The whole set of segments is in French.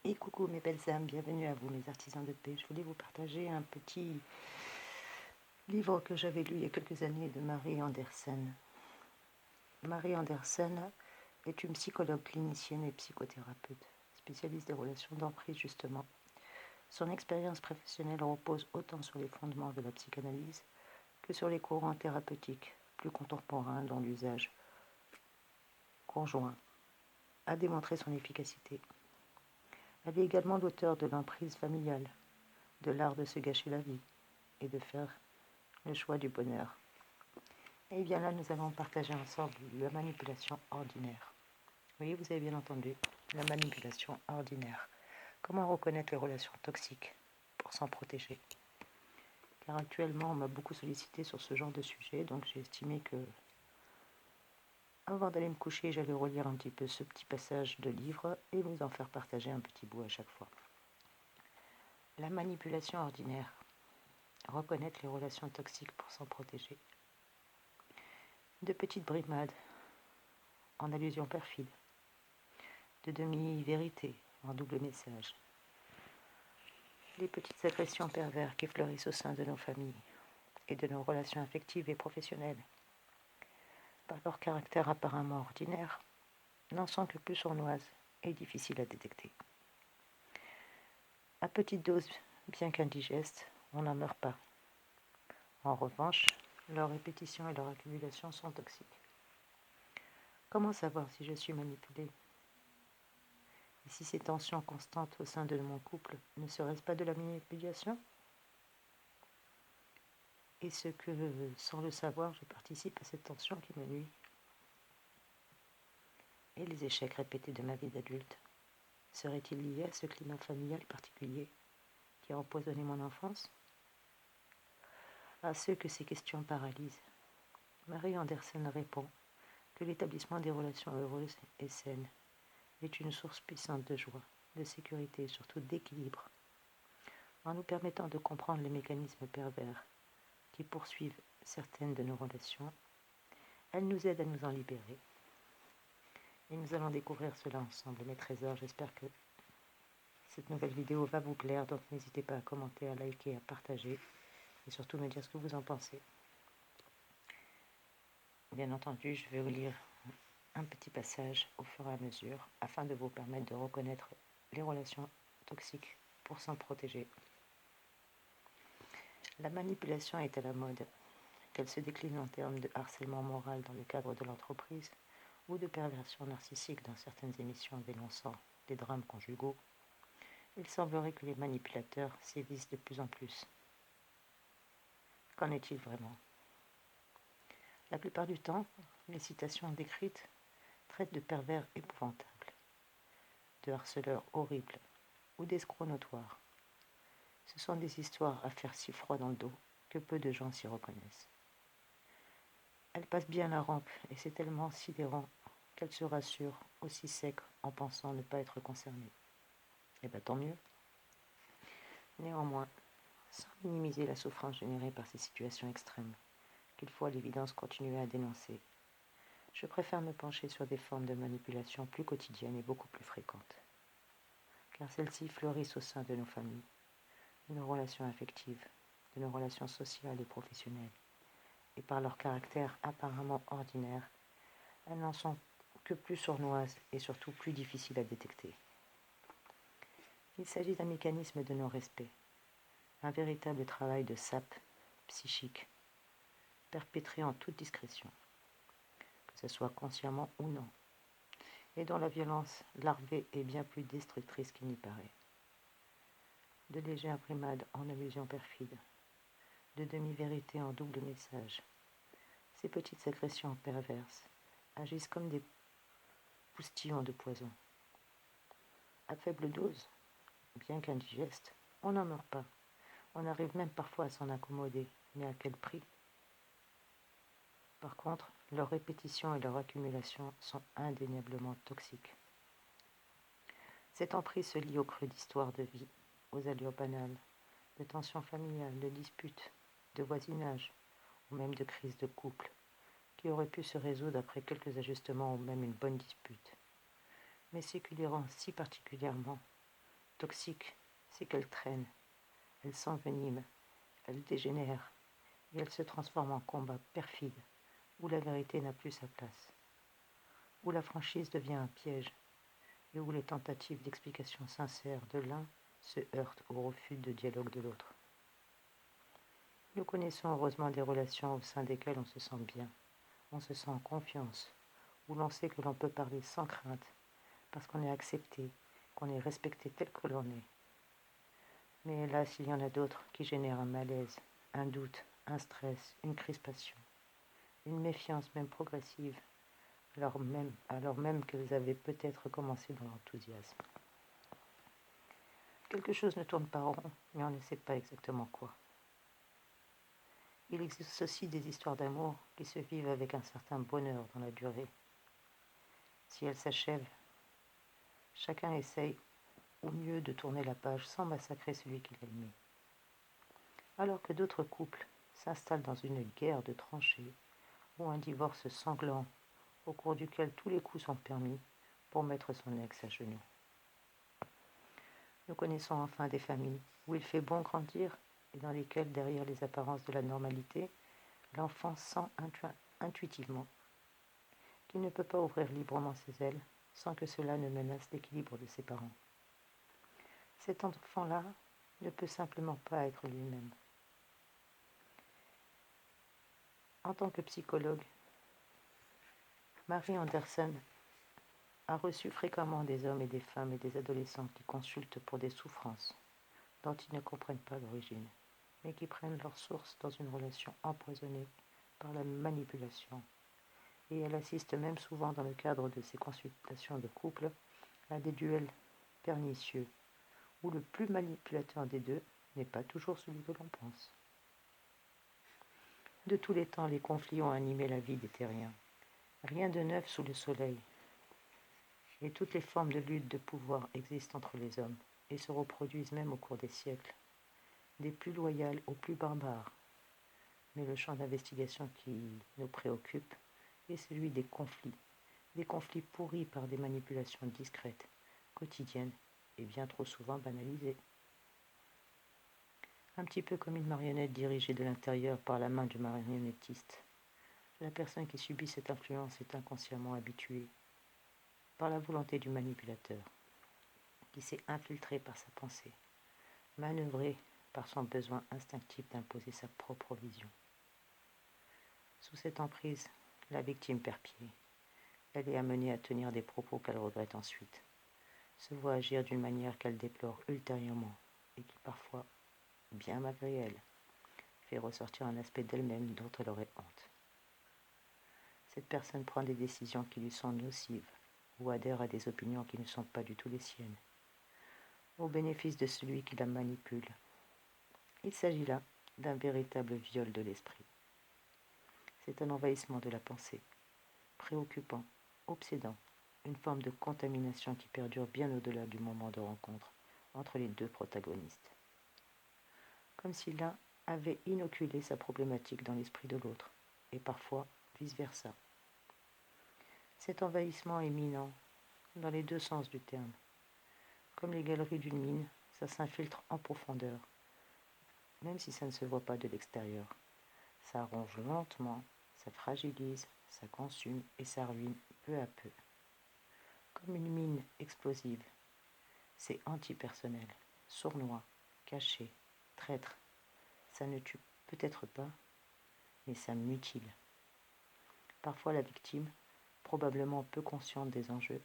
Et coucou mes belles âmes, bienvenue à vous mes artisans de paix. Je voulais vous partager un petit livre que j'avais lu il y a quelques années de Marie Andersen. Marie Andersen est une psychologue clinicienne et psychothérapeute, spécialiste des relations d'emprise justement. Son expérience professionnelle repose autant sur les fondements de la psychanalyse que sur les courants thérapeutiques plus contemporains dont l'usage conjoint a démontré son efficacité. Elle est également l'auteur de l'emprise familiale, de l'art de se gâcher la vie et de faire le choix du bonheur. Et bien là, nous allons partager ensemble la manipulation ordinaire. Oui, vous avez bien entendu, la manipulation ordinaire. Comment reconnaître les relations toxiques pour s'en protéger? Car actuellement, on m'a beaucoup sollicité sur ce genre de sujet, donc j'ai estimé que, avant d'aller me coucher, j'allais relire un petit peu ce petit passage de livre et vous en faire partager un petit bout à chaque fois. La manipulation ordinaire. Reconnaître les relations toxiques pour s'en protéger. De petites brimades en allusion perfide, de demi-vérités en double message, les petites agressions pervers qui fleurissent au sein de nos familles et de nos relations affectives et professionnelles, par leur caractère apparemment ordinaire, n'en sont que plus sournoises et difficiles à détecter. À petite dose, bien qu'indigestes, on n'en meurt pas. En revanche, leur répétition et leur accumulation sont toxiques. Comment savoir si je suis manipulée? Et si ces tensions constantes au sein de mon couple ne seraient-ce pas de la manipulation? Est-ce que, sans le savoir, je participe à cette tension qui me nuit? Et les échecs répétés de ma vie d'adulte seraient-ils liés à ce climat familial particulier qui a empoisonné mon enfance? À ceux que ces questions paralysent, Marie Andersen répond que l'établissement des relations heureuses et saines est une source puissante de joie, de sécurité et surtout d'équilibre, en nous permettant de comprendre les mécanismes pervers qui poursuivent certaines de nos relations. Elle nous aide à nous en libérer. Et nous allons découvrir cela ensemble, mes trésors. J'espère que cette nouvelle vidéo va vous plaire, donc n'hésitez pas à commenter, à liker, à partager et surtout me dire ce que vous en pensez. Bien entendu, je vais vous lire un petit passage au fur et à mesure afin de vous permettre de reconnaître les relations toxiques pour s'en protéger. La manipulation est à la mode, qu'elle se décline en termes de harcèlement moral dans le cadre de l'entreprise ou de perversion narcissique dans certaines émissions dénonçant des drames conjugaux. Il semblerait que les manipulateurs sévissent de plus en plus. Qu'en est-il vraiment? La plupart du temps, les citations décrites traitent de pervers épouvantables, de harceleurs horribles ou d'escrocs notoires. Ce sont des histoires à faire si froid dans le dos que peu de gens s'y reconnaissent. Elles passent bien la rampe et c'est tellement sidérant qu'elles se rassurent aussi sec en pensant ne pas être concernées. Eh bien tant mieux. Néanmoins, sans minimiser la souffrance générée par ces situations extrêmes, qu'il faut à l'évidence continuer à dénoncer, je préfère me pencher sur des formes de manipulation plus quotidiennes et beaucoup plus fréquentes. Car celles-ci fleurissent au sein de nos familles, de nos relations affectives, de nos relations sociales et professionnelles. Et par leur caractère apparemment ordinaire, elles n'en sont que plus sournoises et surtout plus difficiles à détecter. Il s'agit d'un mécanisme de non-respect, un véritable travail de sape psychique, perpétré en toute discrétion, que ce soit consciemment ou non, et dont la violence larvée est bien plus destructrice qu'il n'y paraît. De légères brimades en allusions perfides, de demi-vérités en double message, ces petites agressions perverses agissent comme des poustillons de poison. À faible dose, bien qu'indigeste, on n'en meurt pas. On arrive même parfois à s'en accommoder, mais à quel prix? Par contre, leur répétition et leur accumulation sont indéniablement toxiques. Cette emprise se lie aux creux d'histoires de vie, aux allures banales, de tensions familiales, de disputes, de voisinage, ou même de crises de couple, qui auraient pu se résoudre après quelques ajustements ou même une bonne dispute, mais ce qui les rend si particulièrement toxique, c'est qu'elle traîne, elle s'envenime, elle dégénère, et elle se transforme en combat perfide, où la vérité n'a plus sa place, où la franchise devient un piège, et où les tentatives d'explication sincère de l'un se heurtent au refus de dialogue de l'autre. Nous connaissons heureusement des relations au sein desquelles on se sent bien, on se sent en confiance, où l'on sait que l'on peut parler sans crainte, parce qu'on est accepté, qu'on est respecté tel que l'on est. Mais hélas, il y en a d'autres qui génèrent un malaise, un doute, un stress, une crispation, une méfiance même progressive, alors même qu'elles avaient peut-être commencé dans l'enthousiasme. Quelque chose ne tourne pas rond, mais on ne sait pas exactement quoi. Il existe aussi des histoires d'amour qui se vivent avec un certain bonheur dans la durée. Si elles s'achèvent, chacun essaye au mieux de tourner la page sans massacrer celui qu'il a aimé. Alors que d'autres couples s'installent dans une guerre de tranchées ou un divorce sanglant au cours duquel tous les coups sont permis pour mettre son ex à genoux. Nous connaissons enfin des familles où il fait bon grandir et dans lesquelles, derrière les apparences de la normalité, l'enfant sent intuitivement qu'il ne peut pas ouvrir librement ses ailes sans que cela ne menace l'équilibre de ses parents. Cet enfant-là ne peut simplement pas être lui-même. En tant que psychologue, Marie Anderson a reçu fréquemment des hommes et des femmes et des adolescents qui consultent pour des souffrances dont ils ne comprennent pas l'origine, mais qui prennent leur source dans une relation empoisonnée par la manipulation. Et elle assiste même souvent dans le cadre de ces consultations de couple à des duels pernicieux, où le plus manipulateur des deux n'est pas toujours celui que l'on pense. De tous les temps, les conflits ont animé la vie des terriens. Rien de neuf sous le soleil. Et toutes les formes de lutte de pouvoir existent entre les hommes et se reproduisent même au cours des siècles, des plus loyales aux plus barbares. Mais le champ d'investigation qui nous préoccupe est celui des conflits pourris par des manipulations discrètes, quotidiennes et bien trop souvent banalisées. Un petit peu comme une marionnette dirigée de l'intérieur par la main du marionnettiste. La personne qui subit cette influence est inconsciemment habituée par la volonté du manipulateur, qui s'est infiltré par sa pensée, manœuvré par son besoin instinctif d'imposer sa propre vision. Sous cette emprise, la victime perd pied. Elle est amenée à tenir des propos qu'elle regrette ensuite, se voit agir d'une manière qu'elle déplore ultérieurement et qui parfois, bien malgré elle, fait ressortir un aspect d'elle-même dont elle aurait honte. Cette personne prend des décisions qui lui sont nocives ou adhère à des opinions qui ne sont pas du tout les siennes, au bénéfice de celui qui la manipule. Il s'agit là d'un véritable viol de l'esprit. C'est un envahissement de la pensée, préoccupant, obsédant, une forme de contamination qui perdure bien au-delà du moment de rencontre entre les deux protagonistes. Comme si l'un avait inoculé sa problématique dans l'esprit de l'autre, et parfois vice-versa. Cet envahissement est minant, dans les deux sens du terme. Comme les galeries d'une mine, ça s'infiltre en profondeur, même si ça ne se voit pas de l'extérieur. Ça ronge lentement, ça fragilise, ça consume et ça ruine peu à peu. Comme une mine explosive, c'est antipersonnel, sournois, caché, traître. Ça ne tue peut-être pas, mais ça mutile. Parfois la victime, probablement peu consciente des enjeux,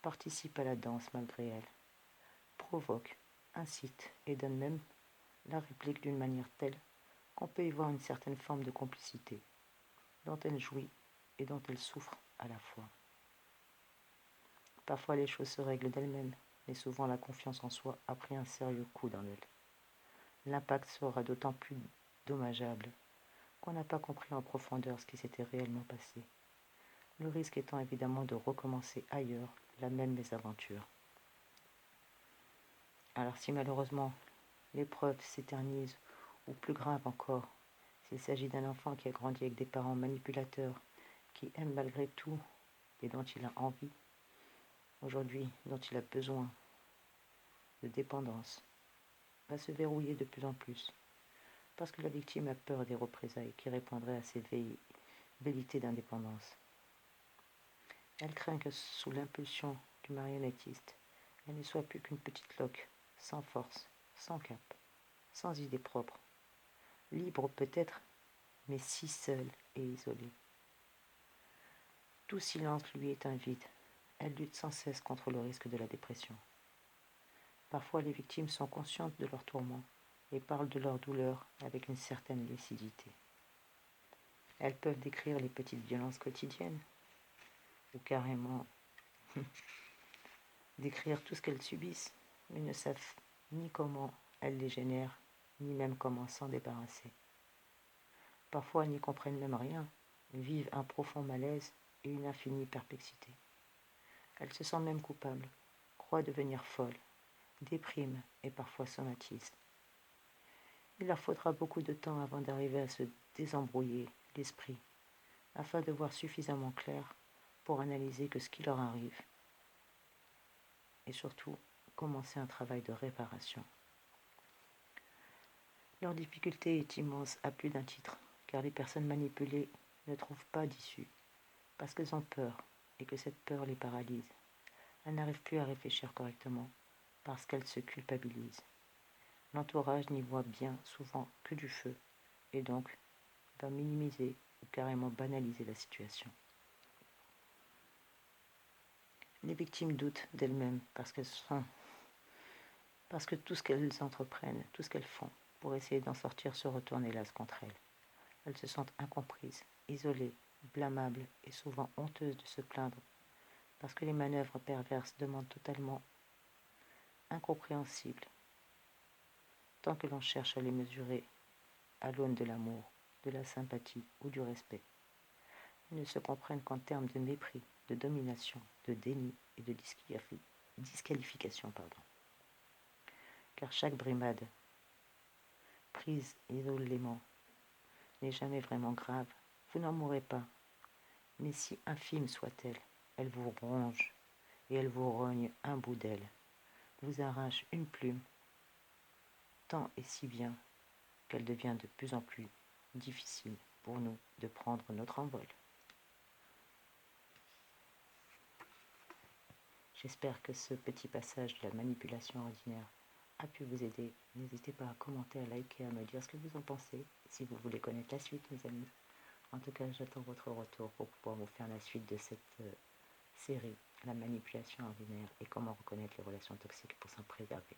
participe à la danse malgré elle, provoque, incite et donne même la réplique d'une manière telle qu'on peut y voir une certaine forme de complicité, dont elle jouit et dont elle souffre à la fois. Parfois les choses se règlent d'elles-mêmes, mais souvent la confiance en soi a pris un sérieux coup dans l'œil. L'impact sera d'autant plus dommageable qu'on n'a pas compris en profondeur ce qui s'était réellement passé. Le risque étant évidemment de recommencer ailleurs la même mésaventure. Alors si malheureusement l'épreuve s'éternise, ou plus grave encore, s'il s'agit d'un enfant qui a grandi avec des parents manipulateurs, qui aime malgré tout et dont il a envie, aujourd'hui dont il a besoin, de dépendance va se verrouiller de plus en plus, parce que la victime a peur des représailles qui répondraient à ses velléités d'indépendance. Elle craint que sous l'impulsion du marionnettiste, elle ne soit plus qu'une petite loque, sans force, sans cap, sans idée propre, libre peut-être, mais si seule et isolée. Tout silence lui est un vide. Elle lutte sans cesse contre le risque de la dépression. Parfois, les victimes sont conscientes de leur tourment et parlent de leur douleur avec une certaine lucidité. Elles peuvent décrire les petites violences quotidiennes ou carrément décrire tout ce qu'elles subissent, mais ne savent ni comment elles les génèrent, ni même comment s'en débarrasser. Parfois, elles n'y comprennent même rien, vivent un profond malaise et une infinie perplexité. Elles se sentent même coupables, croient devenir folles, dépriment et parfois somatisent. Il leur faudra beaucoup de temps avant d'arriver à se désembrouiller l'esprit, afin de voir suffisamment clair pour analyser que ce qui leur arrive, et surtout commencer un travail de réparation. Leur difficulté est immense à plus d'un titre, car les personnes manipulées ne trouvent pas d'issue, parce qu'elles ont peur et que cette peur les paralyse. Elles n'arrivent plus à réfléchir correctement, parce qu'elles se culpabilisent. L'entourage n'y voit bien souvent que du feu, et donc va minimiser ou carrément banaliser la situation. Les victimes doutent d'elles-mêmes parce que tout ce qu'elles entreprennent, tout ce qu'elles font pour essayer d'en sortir se retourne hélas contre elles. Elles se sentent incomprises, isolées, blâmables et souvent honteuses de se plaindre parce que les manœuvres perverses demandent totalement incompréhensibles tant que l'on cherche à les mesurer à l'aune de l'amour, de la sympathie ou du respect. Elles ne se comprennent qu'en termes de mépris, de domination, de déni et de disqualification. Car chaque brimade, prise isolément, n'est jamais vraiment grave. Vous n'en mourrez pas, mais si infime soit-elle, elle vous ronge et elle vous rogne un bout d'elle, vous arrache une plume, tant et si bien qu'elle devient de plus en plus difficile pour nous de prendre notre envol. J'espère que ce petit passage de la manipulation ordinaire a pu vous aider. N'hésitez pas à commenter, à liker, à me dire ce que vous en pensez, si vous voulez connaître la suite, mes amis. En tout cas, j'attends votre retour pour pouvoir vous faire la suite de cette série, la manipulation ordinaire et comment reconnaître les relations toxiques pour s'en préserver.